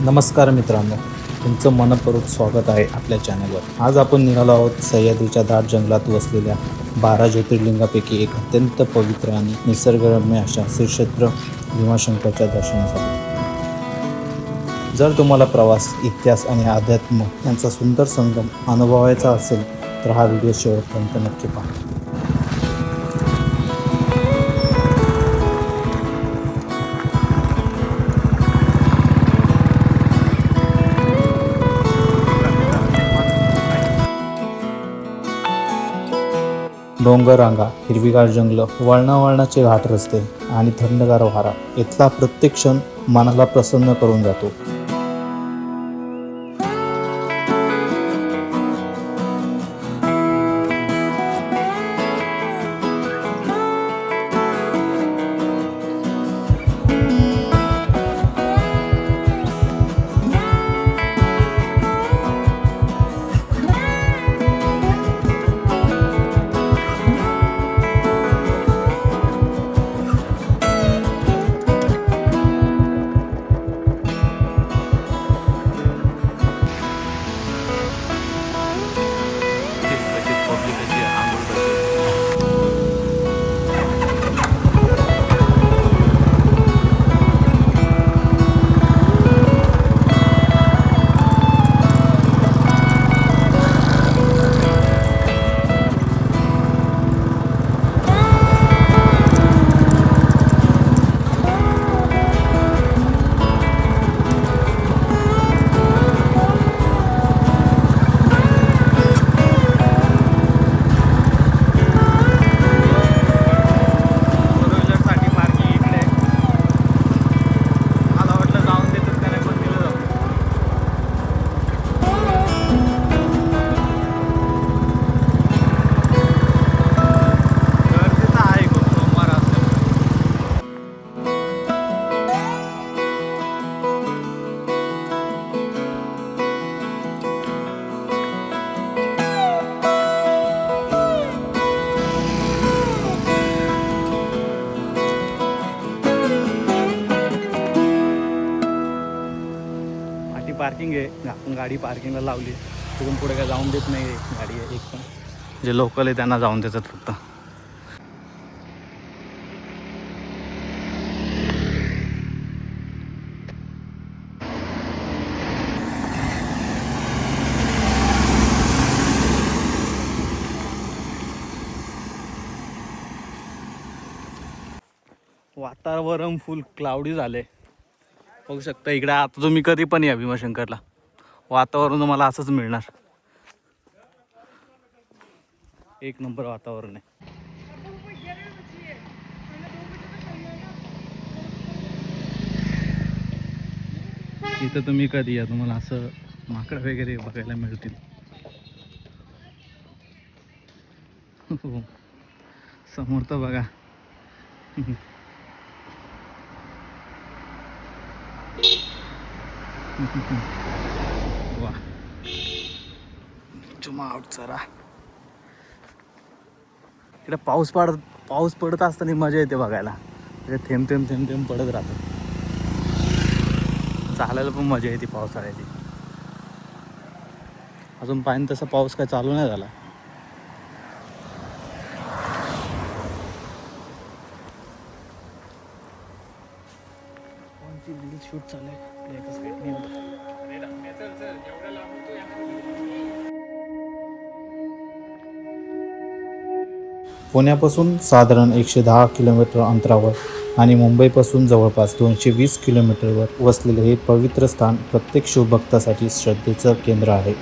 नमस्कार मित्रांनो, तुमचं मनपूर्वक स्वागत आहे आपल्या चॅनलवर. आज आपण निघालो आहोत सह्याद्रीच्या दाट जंगलात वसलेल्या 12 ज्योतिर्लिंगापैकी एक अत्यंत पवित्र आणि निसर्गरम्य अशा श्री क्षेत्र भीमाशंकरच्या दर्शनासाठी. जर तुम्हाला प्रवास, इतिहास आणि अध्यात्म यांचा सुंदर संगम अनुभवायचा असेल तर हा व्हिडिओ शेवटपर्यंत नक्की पहा. डोंगर रांगा, हिरवीगार जंगल, वळणावळणाचे घाट रस्ते आणि थंडगार वारा, इथला प्रत्येक क्षण मनाला प्रसन्न करून जातो. पार्किंग आहे, आपण गाडी पार्किंगला लावली. तिथून पुढे काय जाऊन देत नाही गाडी. एक पण जे लोकल आहे त्यांना जाऊन देतात फक्त. वातावरण फुल क्लाउडी झाले, बघू शकता इकडे. आता तुम्ही कधी पण या भीमाशंकरला, वातावरण तुम्हाला असंच मिळणार. एक नंबर वातावरण आहे. इथं तुम्ही कधी या, तुम्हाला असं माकड वगैरे बघायला मिळतील. समोर तर बघा. वा, जुमा आउट जरा. इकडे पाऊस पडत असताना मजा येते बघायला. इकडे थेंब थेंब थेंब थेंब पडत राहतात. चालायला पण मजा येते पावसाळ्याची. अजून पाहिजे तसा पाऊस काय चालू नाही झाला. शूट चालू पुण्यापासून साधारण 110 किलोमीटर अंतरावर आणि मुंबईपासून जवळपास 220 किलोमीटरवर वसलेले हे पवित्र स्थान प्रत्येक शिवभक्तासाठी श्रद्धेचं केंद्र आहे.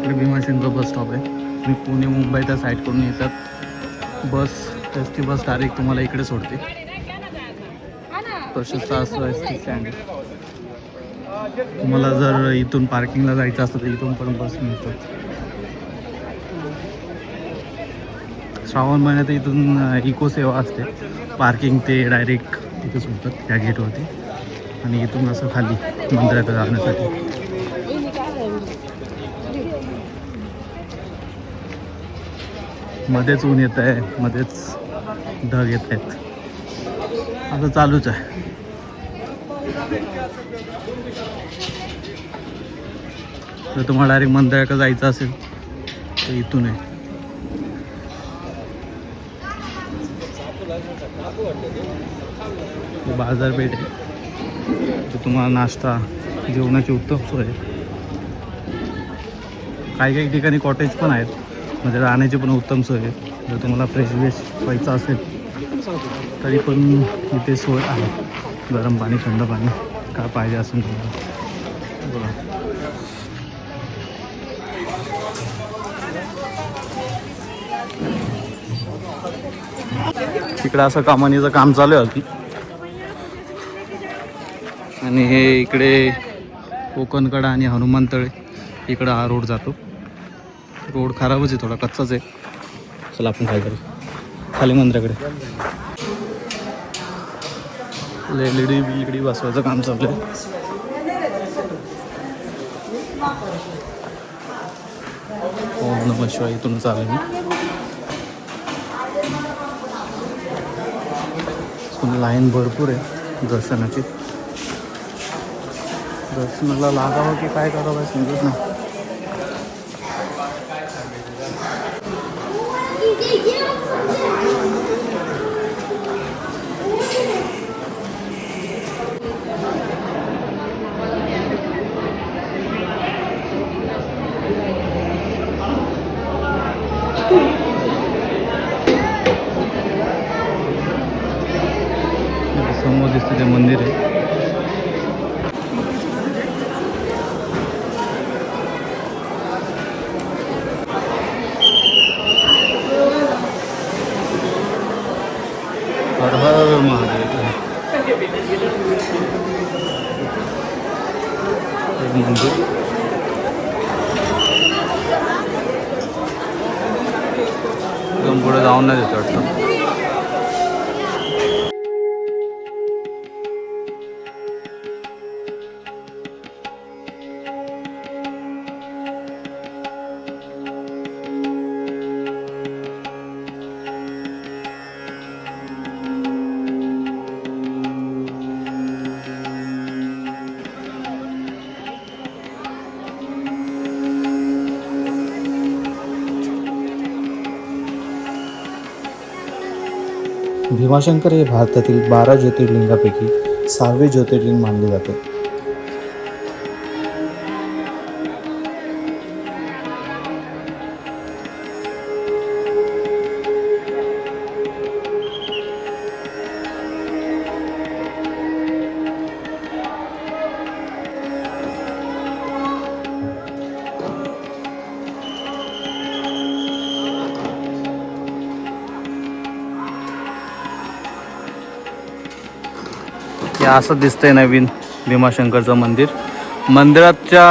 इकडे भीमाशंकर बस स्टॉप आहे. तुम्ही पुणे मुंबई त्या साईडकडून येतात बस, एस टी बस डायरेक्ट तुम्हाला इकडे सोडते. प्रशस्त असं एस टी स्टँड आहे. तुम्हाला जर इथून पार्किंगला जायचं असतं तर इथून पण बस मिळतात. श्रावण महिन्यात इथून इको सेवा असते. पार्किंग ते डायरेक्ट तिथे सोडतात त्या गेटवरती आणि इथून असं खाली मंदिरात जाण्यासाठी. मध्येच ऊन येत आहे, मध्येच ढग येत आहेत, असं चालूच आहे. जर तुम्हाला डायरेक्ट मंदिराकडे जायचं असेल तर इथून आहे. बाजारपेठ आहे, तर तुम्हाला नाश्ता जेवणाची उत्तम सोय आहे. काही काही ठिकाणी कॉटेज पण आहेत, म्हणजे राहण्याची पण उत्तम सोय आहे. जर तुम्हाला फ्रेश वेश व्हायचं असेल तरी पण इथे सोय आहे. गरम पाणी, थंड पाणी काय पाहिजे असेल तुम्हाला. बघा तिकडं असं कमानीचं काम चालू आहे आणि हे इकडे कोकणकडा आणि हनुमानतळे इकडं हा रोड जातो. रोड खराबच आहे, थोडा कच्चाच आहे. चला आपण काय करू, खाली मंदिराकडे. एलईडी बिलईडी बसवायचं काम चालू आहे. ओम नमः शिवाय इथून चालेल मी. लाईन भरपूर आहे दर्शनाची. दर्शनाला लागावं की काय करावं समजत नाही. समोर दिसतं ते मंदिर आहे. हर हर महादेव. मंदिर एकदम पुढे जाऊन नाही देत वाटतं. भीमाशंकर हे भारतातील 12 ज्योतिर्लिंगापैकी 6वे ज्योतिर्लिंग मानले जाते. हे असं दिसतंय नवीन भीमाशंकरचं मंदिर. मंदिराच्या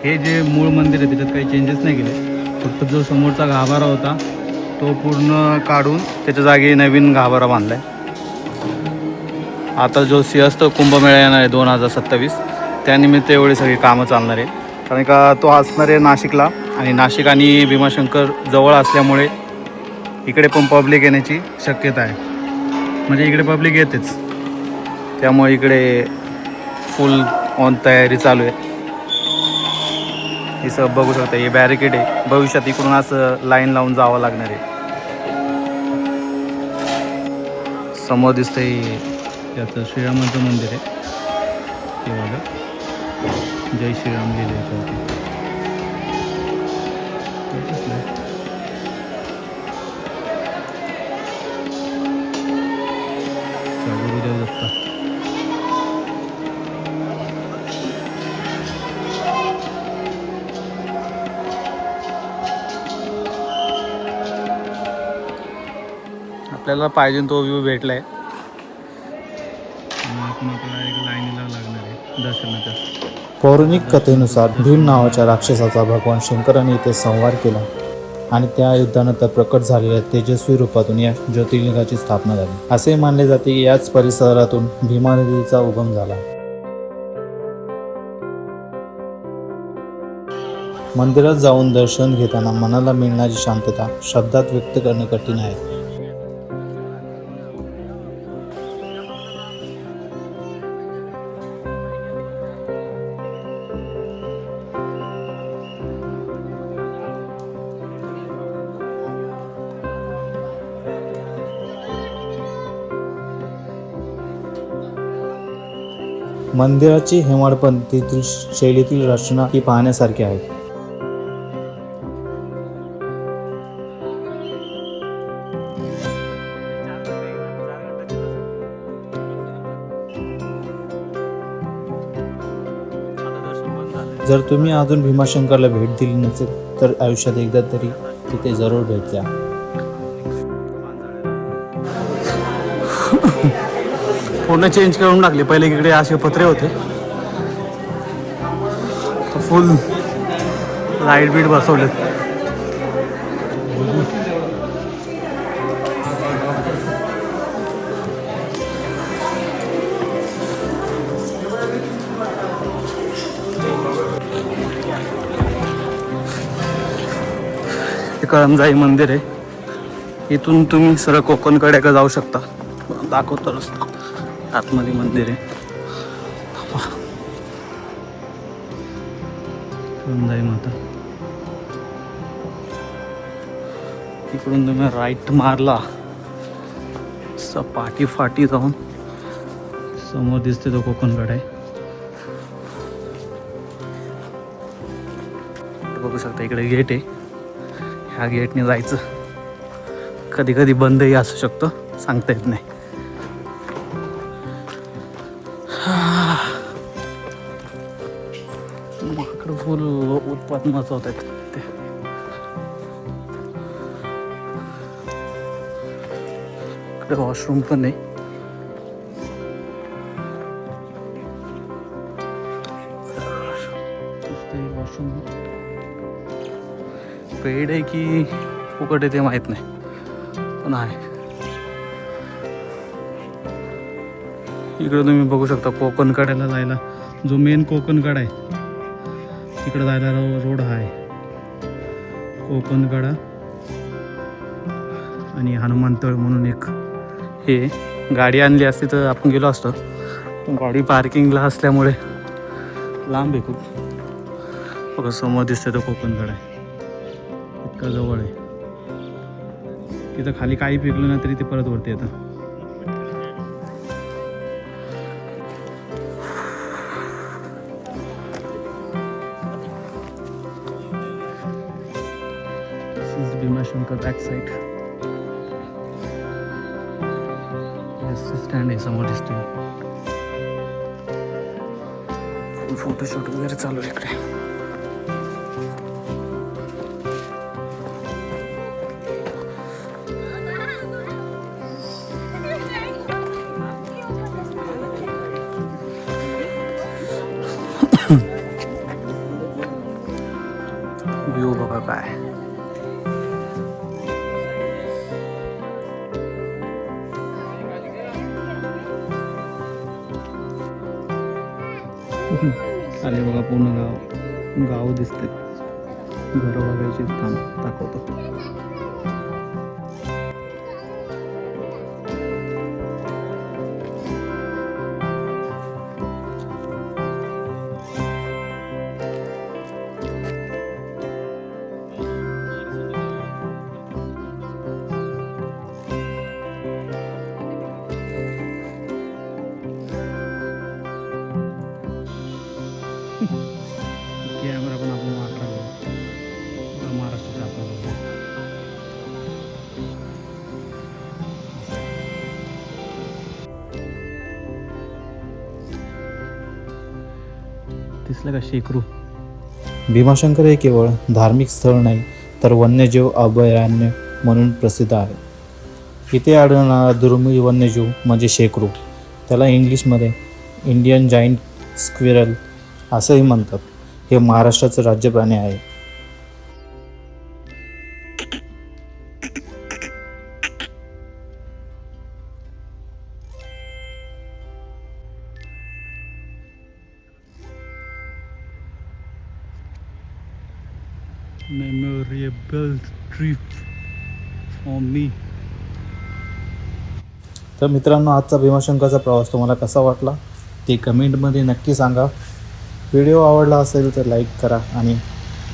हे जे मूळ मंदिर आहे त्याच्यात काही चेंजेस नाही केले. फक्त जो समोरचा गाभारा होता तो पूर्ण काढून त्याच्या जागी नवीन गाभारा बांधला आहे. आता जो सिंहस्थ कुंभमेळा येणार आहे 2027 त्यानिमित्त एवढी सगळी कामं चालणार आहे. कारण का तो असणार आहे नाशिकला आणि नाशिक आणि भीमाशंकर जवळ असल्यामुळे इकडे पण पब्लिक येण्याची शक्यता आहे. म्हणजे इकडे पब्लिक येतेच, त्यामुळे इकडे फुल ऑन तयारी चालू आहे. हे सब बघू शकता, हे बॅरिकेड आहे. भविष्यात इकडून असं लाईन लावून जावं लागणार आहे. समोर दिसतंय याचं श्रीरामाचं मंदिर आहे. ते बघा, जय श्रीराम लिहिलं आहे. गुरुदेव दत्ता. आपल्याला पाहिजे तो व्ह्यू भेटलाय. आपण आपल्याला एक लाईनीला लागणार आहे दर्शनाच्या. पौराणिक कथेनुसार भीम नावाच्या राक्षसाचा भगवान शंकराने इथे संहार केला आणि त्या युद्धानंतर प्रकट झालेल्या तेजस्वी रूपातून या ज्योतिर्लिंगाची स्थापना झाली. असे मानले जाते की याच परिसरातून भीमा नदीचा उगम झाला. मंदिरात जाऊन दर्शन घेताना मनाला मिळणारी शांतता शब्दात व्यक्त करणं कठीण आहे. मंदिराची हेमाडपंथी शैलीतील रचना ही पाहण्यासारखी आहे. जर तुम्ही अजून भीमाशंकरला भेट दिली नसेल तर आयुष्यात एकदा तरी तिथे जरूर भेट द्या. पूर्ण चेंज करून टाकले. पहिले इकडे असे पत्रे होते, फुल लाईट बीट बसवलेत. हे कळमजाई मंदिर आहे. इथून तुम्ही सरळ कोकणकडे का जाऊ शकता. दाखवतो रस्ता. आतमध्ये मंदिर आहे. कळमजाई माता. इकडून तुम्ही राईट मारला सपाटी फाटी जाऊन समोर दिसते तो कोकणकडे आहे. बघू शकता इकडे गेट आहे. ह्या गेटने जायचं. कधी कधी बंदही असू शकतो, सांगता येत नाही. माकड फुल उत्पात मचवत आहेत ते. इकडे वॉशरूम पण आहे. वॉशरूम पेड आहे की फुकट आहे ते माहीत नाही, पण आहे. इकडे तुम्ही बघू शकता कोकणकड्याला जायला जो मेन कोकणकडा आहे तिकडे जायला रोड आहे. कोकणकडा आणि हनुमानतळ म्हणून एक हे. गाडी आणली असती तर आपण गेलो असतो, गाडी पार्किंगला असल्यामुळे लांब आहे खूप. बघा समोर दिसते तो कोकणकडा आहे. इतका जवळ आहे. तिथं खाली काही पिकलं ना तरी ते परत वरती येतं. भीमाशंकर बॅक साईड स्टँड आहे समोर दिसतोय. फोटोशूट वगैरे चालू आहे इकडे. व्ह्यू बघा काय. अरे बघा पूर्ण गाव दिसते. घरं बघायची दाखवतो. कॅमेरा पण आपण वाटला महाराष्ट्राच्या आपल्याला दिसलं का शेकरू. भीमाशंकर हे केवळ धार्मिक स्थळ नाही तर वन्यजीव अभयारण्य म्हणून प्रसिद्ध आहे. इथे आढळणारा दुर्मिळ वन्यजीव म्हणजे शेकरू, त्याला इंग्लिशमध्ये इंडियन जाईंट स्क्विरल असंही म्हणतात. हे महाराष्ट्राचं राज्य प्राणी आहे. Memorable trip for me. तर मित्रांनो, आजचा भीमाशंकरचा प्रवास तुम्हाला कसा वाटला ते कमेंटमध्ये नक्की सांगा. व्हिडिओ आवडला असेल तर लाईक करा आणि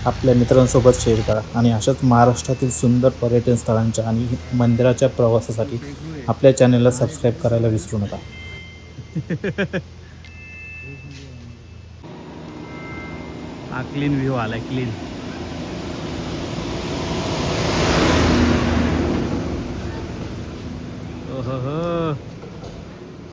आपल्या मित्रांसोबत शेअर करा. आणि अशाच महाराष्ट्रातील सुंदर पर्यटन स्थळांच्या आणि मंदिराच्या प्रवासासाठी आपल्या चॅनलला सबस्क्राईब करायला विसरू नका. हा क्लीन व्ह्यू आलाय, क्लीन. ओहो.